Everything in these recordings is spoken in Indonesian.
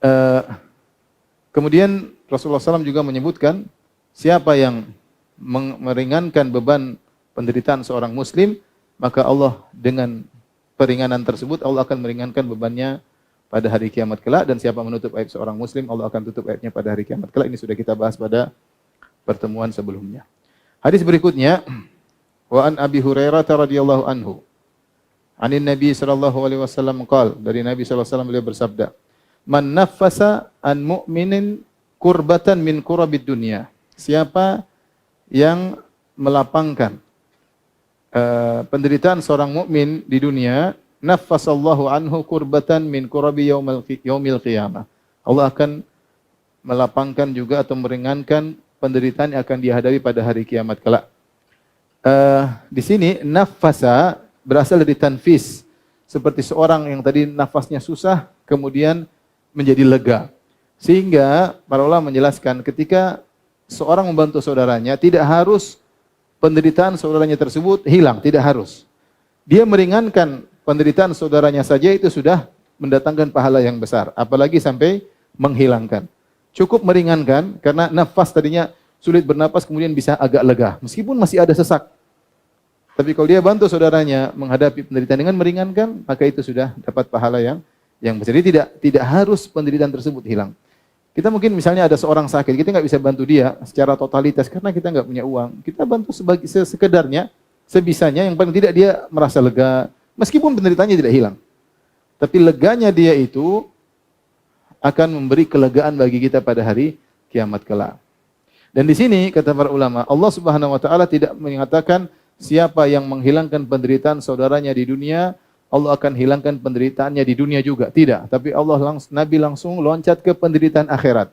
Eh, Kemudian Rasulullah SAW juga menyebutkan siapa yang meringankan beban penderitaan seorang muslim, maka Allah dengan peringanan tersebut Allah akan meringankan bebannya pada hari kiamat kelak, dan siapa menutup aib seorang muslim Allah akan tutup aibnya pada hari kiamat kelak. Ini sudah kita bahas pada pertemuan sebelumnya. Hadis berikutnya, wa an Abi Hurairah radhiyallahu anhu, anin Nabi sallallahu alaihi wasallam qala, dari Nabi sallallahu alaihi wasallam beliau bersabda, man naffasa an mu'minin kurbatan min kurabid dunya. Siapa yang melapangkan penderitaan seorang mukmin di dunia, naffasallahu anhu kurbatan min kurabi yaumil qiyamah. Allah akan melapangkan juga atau meringankan penderitaan yang akan dihadapi pada hari kiamat kelak. Di sini naffasa berasal dari tanfis, seperti seorang yang tadi nafasnya susah kemudian menjadi lega. Sehingga para ulama menjelaskan ketika seorang membantu saudaranya tidak harus penderitaan saudaranya tersebut hilang, tidak harus. Dia meringankan penderitaan saudaranya saja itu sudah mendatangkan pahala yang besar, apalagi sampai menghilangkan. Cukup meringankan karena nafas tadinya sulit bernapas kemudian bisa agak lega meskipun masih ada sesak. Tapi kalau dia bantu saudaranya menghadapi penderitaan dengan meringankan, maka itu sudah dapat pahala yang besar. Jadi tidak harus penderitaan tersebut hilang. Kita mungkin misalnya ada seorang sakit, kita nggak bisa bantu dia secara totalitas karena kita nggak punya uang. Kita bantu sekedarnya, sebisanya, yang paling tidak dia merasa lega, meskipun penderitaannya tidak hilang. Tapi leganya dia itu akan memberi kelegaan bagi kita pada hari kiamat kelak. Dan di sini kata para ulama, Allah Subhanahu wa taala tidak mengatakan siapa yang menghilangkan penderitaan saudaranya di dunia, Allah akan hilangkan penderitaannya di dunia juga. Tidak. Tapi Nabi langsung loncat ke penderitaan akhirat.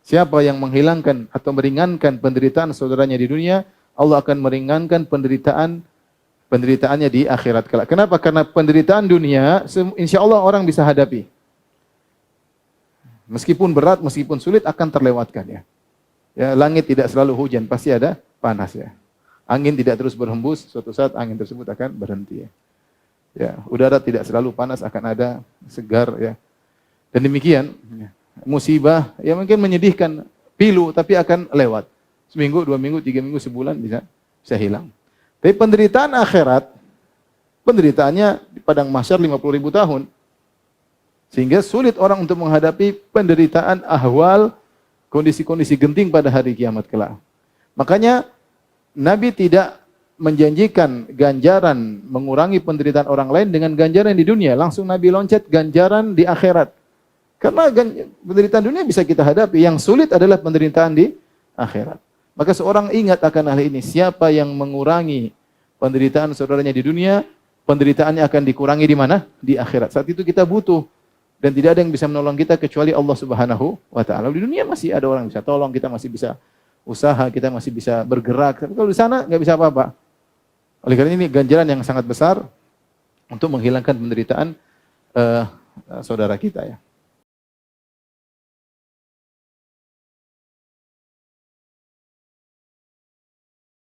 Siapa yang menghilangkan atau meringankan penderitaan saudaranya di dunia, Allah akan meringankan penderitaannya di akhirat kelak. Kenapa? Karena penderitaan dunia, insya Allah orang bisa hadapi. Meskipun berat, meskipun sulit, akan terlewatkan ya. Ya, langit tidak selalu hujan, pasti ada panas ya. Angin tidak terus berhembus, suatu saat angin tersebut akan berhenti ya. Ya, udara tidak selalu panas, akan ada segar ya. Dan demikian, musibah ya mungkin menyedihkan, pilu tapi akan lewat. Seminggu, 2 minggu, 3 minggu, sebulan bisa hilang. Tapi penderitaan akhirat, penderitaannya di padang mahsyar 50.000 tahun. Sehingga sulit orang untuk menghadapi penderitaan ahwal, kondisi-kondisi genting pada hari kiamat kelak. Makanya Nabi tidak menjanjikan ganjaran mengurangi penderitaan orang lain dengan ganjaran di dunia. Langsung Nabi loncat ganjaran di akhirat. Karena penderitaan dunia bisa kita hadapi. Yang sulit adalah penderitaan di akhirat. Maka seorang ingat akan hal ini. Siapa yang mengurangi penderitaan saudaranya di dunia, penderitaannya akan dikurangi di mana? Di akhirat. Saat itu kita butuh. Dan tidak ada yang bisa menolong kita kecuali Allah Subhanahu wa taala. Di dunia masih ada orang yang bisa tolong, kita masih bisa usaha, kita masih bisa bergerak. Tapi kalau di sana nggak bisa apa-apa. Oleh karena ini ganjaran yang sangat besar untuk menghilangkan penderitaan saudara kita ya.